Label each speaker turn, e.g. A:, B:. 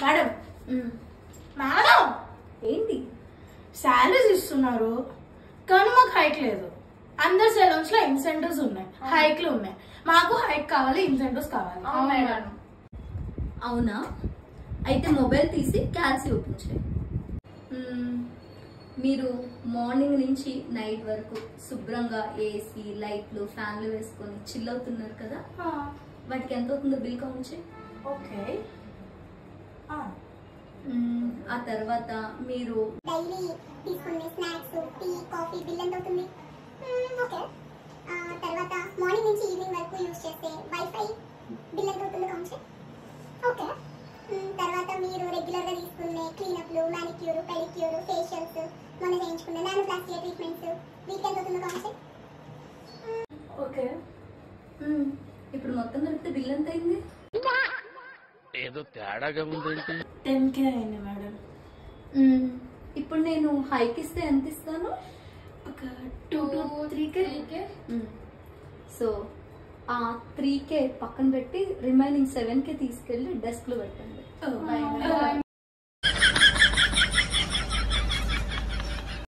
A: Madam madam
B: ఏంటి
A: salaries ఇస్తున్నారు కానీ మాకు హైక్ లేదు. అందరు సెలూన్స్ లో ఇన్సెంటివ్స్ ఉన్నాయి, హైక్లు ఉన్నాయి. మాకు హైక్ కావాలి, ఇన్సెంటివ్స్ కావాలి.
B: అవునా? అయితే మొబైల్ తీసి క్యాల్సి ఓపెన్ చేయండి. మీరు మార్నింగ్ నుంచి నైట్ వరకు శుభ్రంగా ఏసీ లైట్లు ఫ్యాన్లు వేసుకొని చిల్ అవుతున్నారు కదా, వాటికి ఎంత అవుతుందో బిల్ కౌంట్ చేయి.
A: ఓకే.
B: ఆ తర్వాత మీరు
C: డైలీ తీసుకునే స్నాక్స్ టీ కాఫీ బిల్ ఎంత అవుతుంది? ఓకే. తర్వాత మార్నింగ్ నుంచి ఈవినింగ్ వరకు యూజ్ చేసే వైఫై బిల్ ఎంత అవుతుందో కౌంట్ చేయి. ఓకే. తర్వాత మీరు రెగ్యులర్గా తీసుకునే క్లీనప్లు మ్యానిక్యూర్ పెడిక్యూర్ ఫేషియల్స్ మొన్న చేయించుకునే నానోప్లాస్టిక్ ట్రీట్మెంట్స్ వీటికి ఎంత అవుతుందో కౌంట్ చేయి.
A: ఓకే.
B: ఇప్పుడు మొత్తం కలిపితే బిల్ ఎంత అయింది?
D: ఏదో తేడాగా ఉందేంటి?
A: 10K అయింది మేడం.
B: ఇప్పుడు నేను హైక్ ఇస్తే ఎంత ఇస్తాను?
A: ఒక 2 to 3K.
B: సో ఆ 3K పక్కన పెట్టి రిమైనింగ్ 7K తీసుకెళ్ళి డెస్క్ లో పెట్టండి.